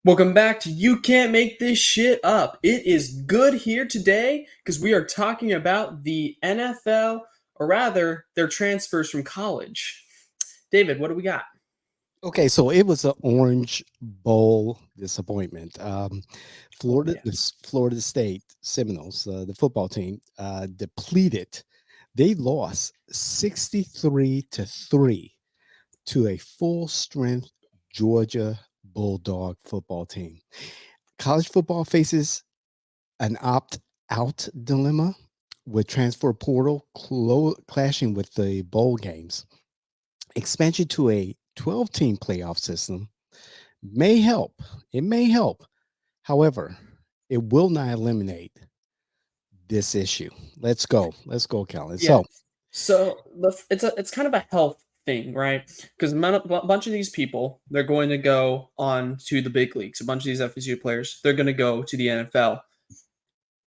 Welcome back to You Can't Make This Shit Up. It is good here today because we are talking about the NFL, or rather, their transfers from college. David, what do we got? Okay, so it was an Orange Bowl disappointment. Oh, Florida, yeah. Florida State Seminoles, the football team, depleted. They lost 63-3 to a full strength Georgia Bulldog football team. College football faces an opt out dilemma with transfer portal clashing with the bowl games. Expansion to a 12-team playoff system may help. It may help. However, it will not eliminate this issue. Let's go. Let's go, Calvin. Yeah. So, It's kind of a health thing, right? Because a bunch of these people, they're going to go on to the big leagues. A bunch of these FSU players, they're going to go to the NFL.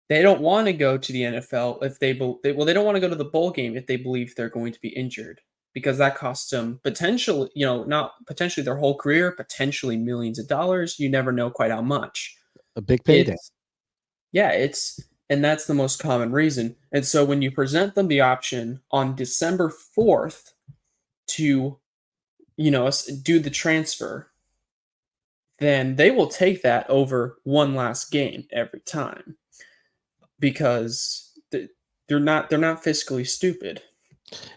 They don't want to go to the NFL if they don't want to go to the bowl game if they believe they're going to be injured because that costs them potentially, not potentially their whole career, potentially millions of dollars. You never know quite how much. a big payday. It's yeah, it's and that's the most common reason. And so when you present them the option on December 4th to, do the transfer, then they will take that over one last game every time because they're not fiscally stupid.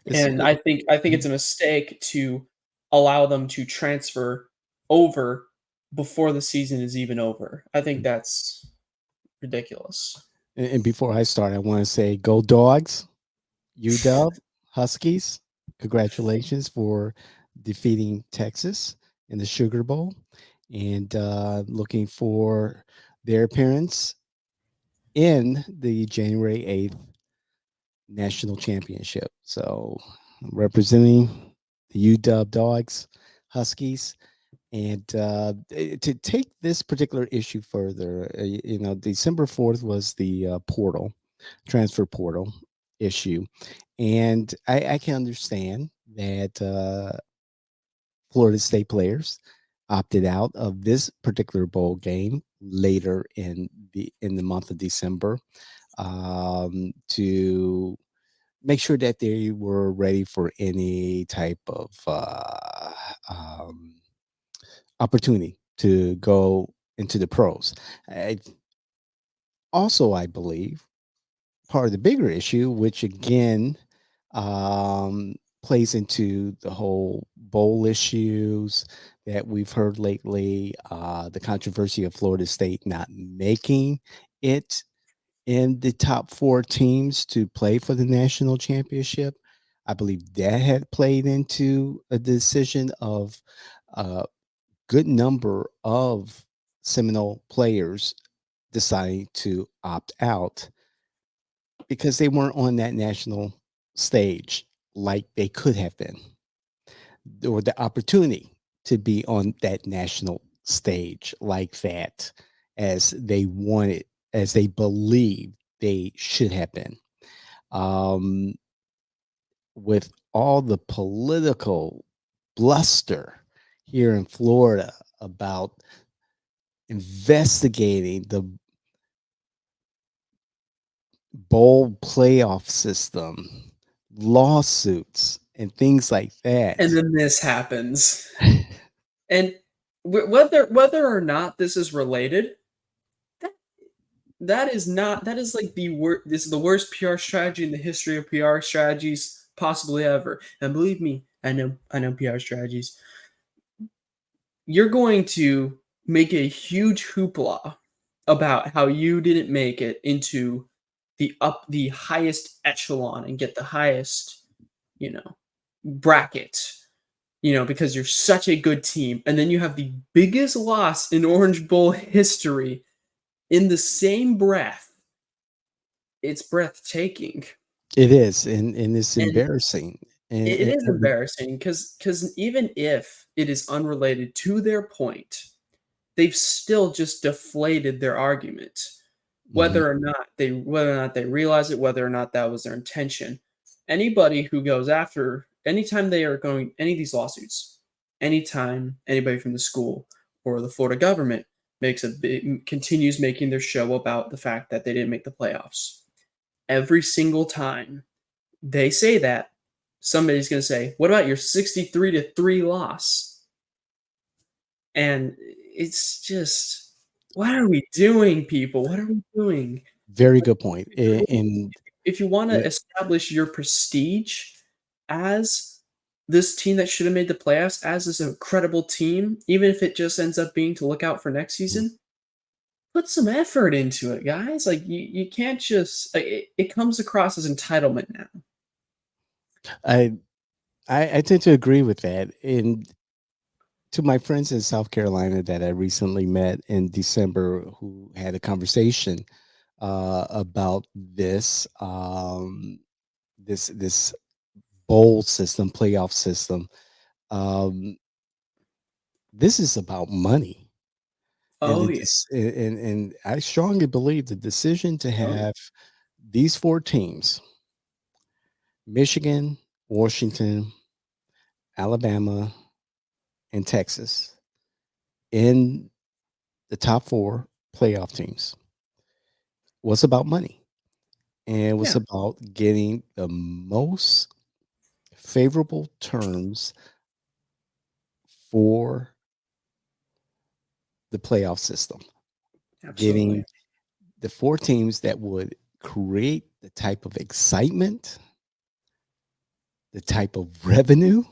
It's And I think it's a mistake to allow them to transfer over before the season is even over. I think that's ridiculous. and before I start, I want to say go dogs, UW Huskies. Congratulations for defeating Texas in the Sugar Bowl and looking for their appearance in the January 8th national championship. So representing the UW Dogs, Huskies, and to take this particular issue further, December 4th was the transfer portal issue, and I can understand that Florida State players opted out of this particular bowl game later in the month of December to make sure that they were ready for any type of opportunity to go into the pros. I, I believe part of the bigger issue, which again plays into the whole bowl issues that we've heard lately, the controversy of Florida State not making it in the top four teams to play for the national championship. I believe that had played into a decision of a good number of Seminole players deciding to opt out because they weren't on that national stage like they could have been, or the opportunity to be on that national stage like that as they wanted, as they believed they should have been. Um, with all the political bluster here in Florida about investigating the bowl playoff system, lawsuits, and things like And that. then this happens. And whether or not this is related, that that is like this is the worst PR strategy in the history of PR strategies possibly ever. And believe me, I know PR strategies. You're going to make a huge hoopla about how you didn't make it into the highest echelon and get the highest, you know, bracket, because you're such a good team. And then you have the biggest loss in Orange Bowl history in the same breath. It's breathtaking. It is, and it's And embarrassing. it is And embarrassing because even if it is unrelated to their point, they've still just deflated their argument, mhm. whether or not they realize it, whether or not that was their intention. Anybody who goes after anytime they are going any of these lawsuits, anytime anybody from the school or the Florida government continues making their show about the fact that they didn't make the playoffs. Every single time they say that, somebody's going to say, "What about your 63-3 loss?" And it's just, what are we doing, people? What are we doing? Very good point. Please, And if you want to the establish your prestige as this team that should have made the playoffs, as this incredible team, even if it just ends up being to look out for next season, put some effort into it, guys. Like you can't just it comes across as entitlement now. I I tend to agree with that. And to my friends in South Carolina that I recently met in December, who had a conversation about this bowl system, playoff system. Um, this is about money, and Oh yeah. and I strongly believe the decision to Oh yeah. have these four teams: Michigan, Washington, Alabama, and Texas in the top four playoff teams was about money, and it was Yeah, about getting the most favorable terms for the playoff system, absolutely. getting the four teams that would create the type of excitement, the type of revenue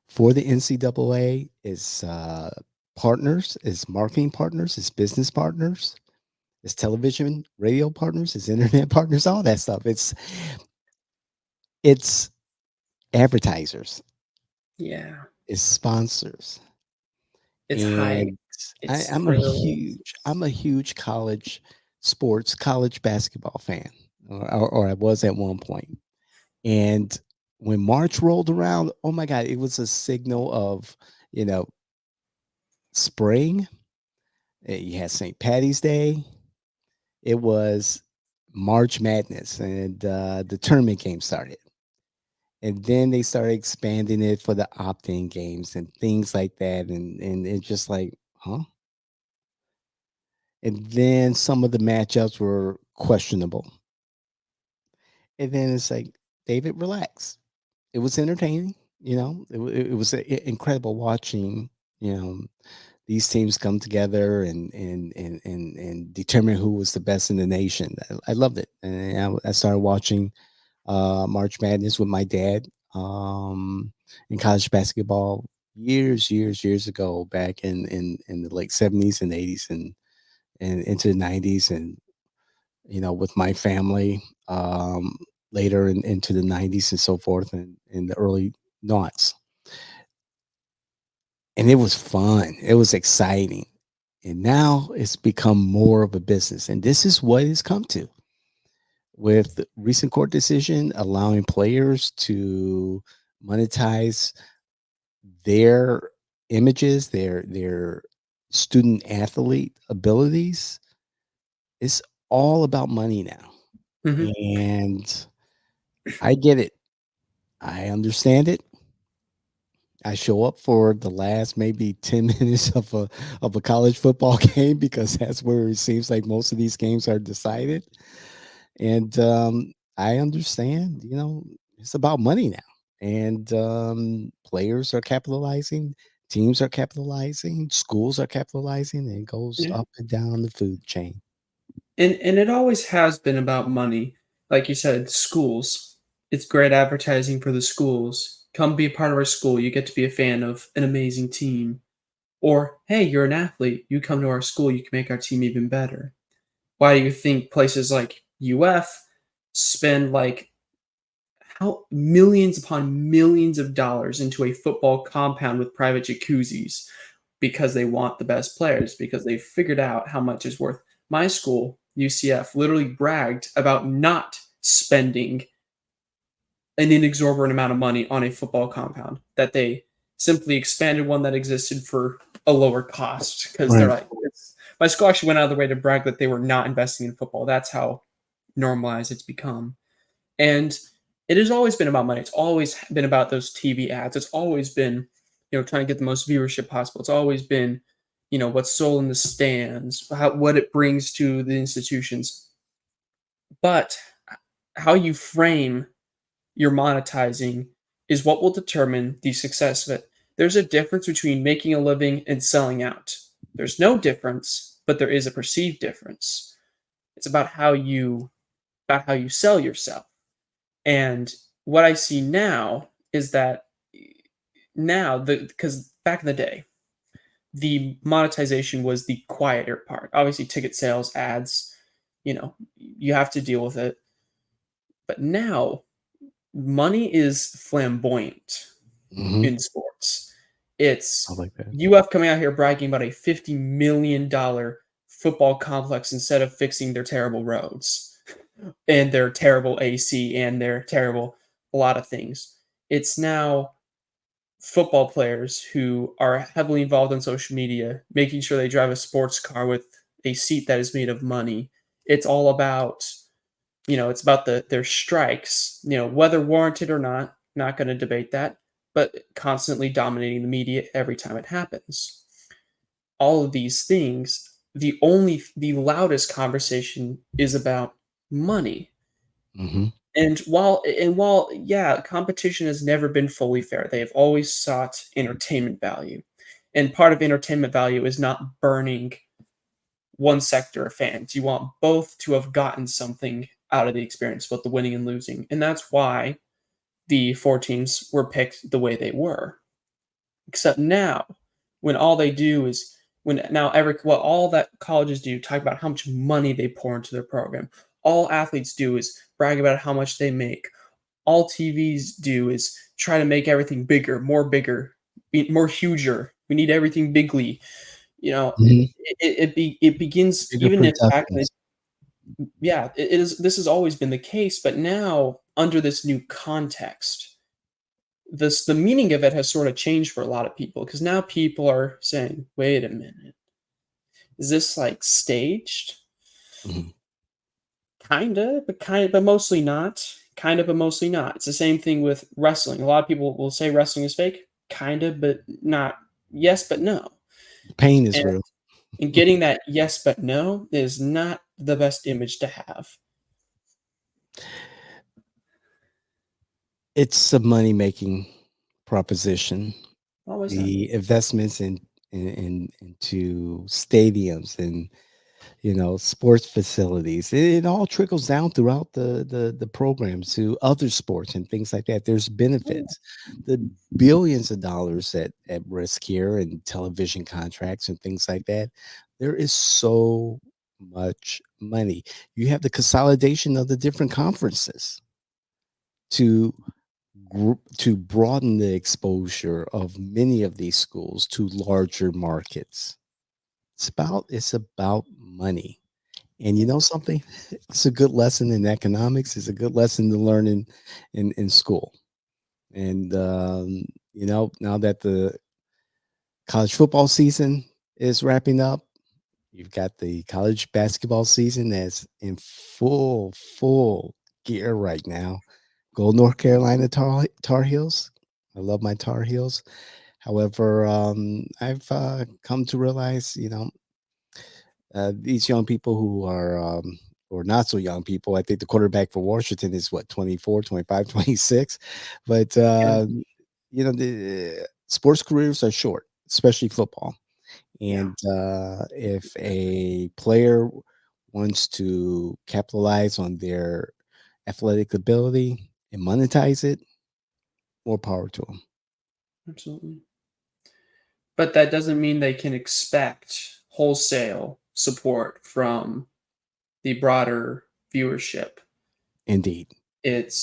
for the NCAA is partners, is marketing partners, is business partners, is television, radio partners, is internet partners, all that stuff. It's advertisers, Yeah, it's sponsors. it's high. And It's thrills. I'm a huge college basketball fan, or I was at one point. And when March rolled around, oh my God, it was a signal of, you know, spring. You had St. Patty's Day. It was March Madness, and the tournament game started. And then they started expanding it for the opt-in games and things like that. And it's just like, huh? And then some of the matchups were questionable. And then it's like, David, relax. It was entertaining. It was incredible watching, you know, these teams come together and determine who was the best in the nation. I loved it. And I started watching March Madness with my dad in college basketball years ago, back in the late 70s and 80s and into the 90s, and with my family later into the 90s and so forth, and in the early noughts. And it was fun. It was exciting. And now it's become more of a business. And this is what it's come to, with the recent court decision allowing players to monetize their images, their student athlete abilities. It's all about money now. Mhm. And I get it. I understand it. I show up for the last maybe 10 minutes of a college football game, because that's where it seems like most of these games are decided. And I understand, it's about money now. And players are capitalizing, teams are capitalizing, schools are capitalizing, and it goes Yeah. up and down the food chain. And it always has been about money. Like you said, schools. It's great advertising for the schools. Come be a part of our school. You get to be a fan of an amazing team. Or, hey, you're an athlete. You come to our school, you can make our team even better. Why do you think places like UF spend like how millions upon millions of dollars into a football compound with private jacuzzis? Because they want the best players, because they figured out how much is worth. My school, UCF, literally bragged about not spending an inexorbitant amount of money on a football compound, that they simply expanded one that existed for a lower cost, because they're Right. like, my school actually went out of the way to brag that they were not investing in football. That's how normalized it's become. And it has always been about money. It's always been about those TV ads. It's always been, trying to get the most viewership possible. It's always been, what's sold in the stands, what it brings to the institutions, but how you frame your monetizing is what will determine the success of it. There's a difference between making a living and selling out. There's no difference, but there is a perceived difference. It's about how you sell yourself. And what I see now is that now the because back in the day, the monetization was the quieter part. Obviously, ticket sales, ads, you have to deal with it. But now money is flamboyant Hmm. in sports. I It's like that. UF coming out here bragging about a $50 million football complex instead of fixing their terrible roads and their terrible AC and their terrible a lot of things. It's now football players who are heavily involved on social media, making sure they drive a sports car with a seat that is made of money. It's all about, it's about their strikes, whether warranted or not. Not going to debate that, but constantly dominating the media every time it happens. All of these things, the loudest conversation is about money. Hmm. And while yeah, competition has never been fully fair. They have always sought entertainment value. And part of entertainment value is not burning one sector of fans. You want both to have gotten something out of the experience, both the winning and losing. And that's why the four teams were picked the way they were. Except now, when all they do is when now every what all that colleges do talk about how much money they pour into their program. All athletes do is brag about how much they make. All TVs do is try to make everything bigger, more huger. We need everything bigly. Hmm. It begins Bigger even if back in productions. yeah, it is. This has always been the case, but now under this new context, the meaning of it has sort of changed for a lot of people because now people are saying, "Wait a minute, is this like staged?" Hmm. Kind of, but mostly not. Kind of, but mostly not. It's the same thing with wrestling. A lot of people will say wrestling is fake. Kind of, but not. Yes, but no. Pain is And, real. and getting that yes, but no is not the best image to have. It's a money making proposition. Always have been. The investments into stadiums and sports facilities, it all trickles down throughout the programs to other sports and things like that. There's Oh, benefits. The billions of dollars at risk here and television contracts and things like that. There is so much money. You have the consolidation of the different conferences to to broaden the exposure of many of these schools to larger markets. It's about money. And you yeah, know something? It's a good lesson in economics. It's a good lesson to learn in school. And now that the college football season is wrapping up, you've got the college basketball season that's in full gear right now. Go North Carolina Tar Heels. I love my Tar Heels. However, I've come to realize, these young people who are, or not so young people, I think the quarterback for Washington is what, 24, 25, 26. But, yeah, the sports careers are short, especially football. yeah, And if a player wants to capitalize on their athletic ability and monetize it, more power to them. absolutely. But that doesn't mean they can expect wholesale support from the broader viewership. Indeed. It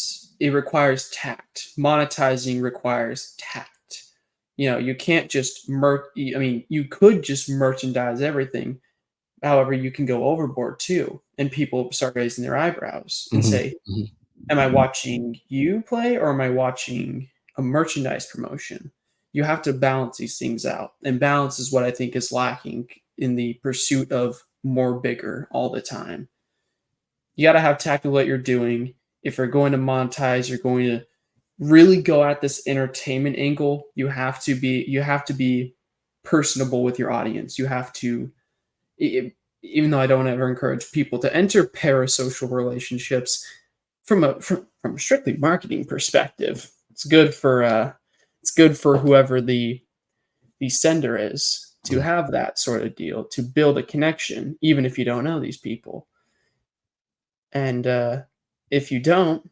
requires tact. Monetizing requires tact. You can't just I mean, you could just merchandise everything. However, you can go overboard too, and people start raising their eyebrows and Mhm, say, mhm. "Am I watching you play or am I watching a merchandise promotion?" You have to balance these things out, and balance is what I think is lacking in the pursuit of more bigger all the time. You got to have tact with what you're doing. If you're going to monetize, you're going to really go at this entertainment angle. You have to be personable with your audience. You have to, even though I don't ever encourage people to enter parasocial relationships from a strictly marketing perspective, it's good for whoever the sender is to Mm. have that sort of deal, to build a connection, even if you don't know these people. And if you don't,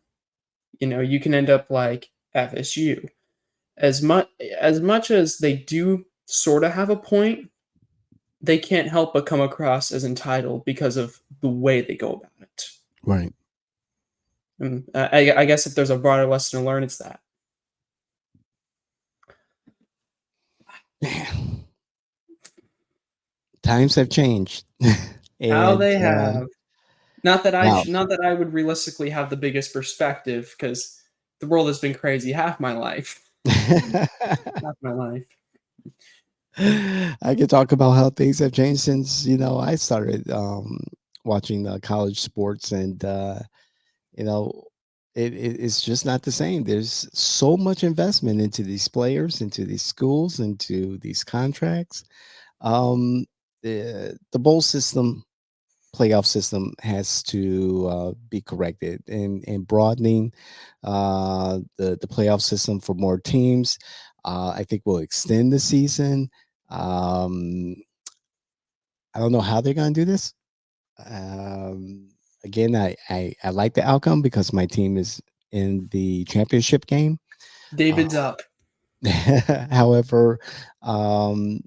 you can end up like FSU. As much as they do sort of have a point, they can't help but come across as entitled because of the way they go about it. Right. And I guess if there's a broader lesson to learn, it's that. Man, times have changed. How and they have. Now, Not that I would realistically have the biggest perspective, because the world has been crazy half my life. Half my life. I could talk about how things have changed since I started watching college sports, and you know it's just not the same. There's so much investment into these players, into these schools, into these contracts. Um, the bowl system, playoff system has to be corrected, and broadening the playoff system for more teams. I think will extend the season. Um, I don't know how they're going to do this. Um, Again, I like the outcome because my team is in the championship game. Uh, David's up. However, um,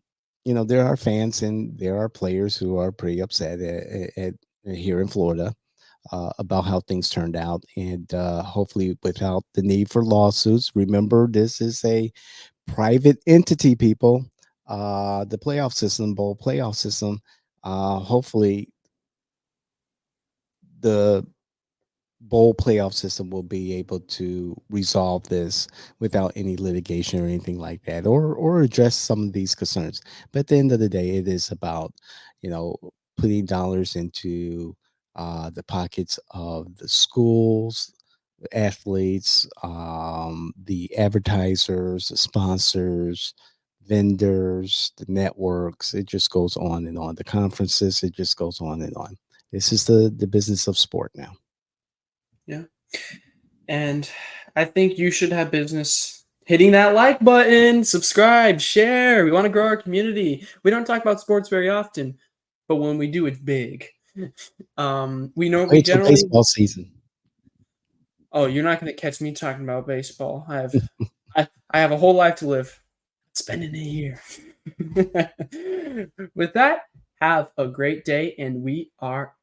there are fans and there are players who are pretty upset here in Florida about how things turned out, and hopefully without the need for lawsuits. Remember, this is a private entity, people. The playoff system, bowl playoff system. Hopefully, the bowl playoff system will be able to resolve this without any litigation or anything like that, or address some of these concerns. But at the end of the day, it is about you know putting dollars into the pockets of the schools, the athletes, the advertisers, the sponsors, vendors, the networks. It just goes on and on. The conferences. It just goes on and on. This is the business of sport now. Yeah. And I think you should have business hitting that like button, subscribe, share. We want to grow our community. We don't talk about sports very often, but when we do, it's big. We Wait till generally. baseball season. Oh, you're not going to catch me talking about baseball. I have a whole life to live. Spending it here. With that, have a great day, and we are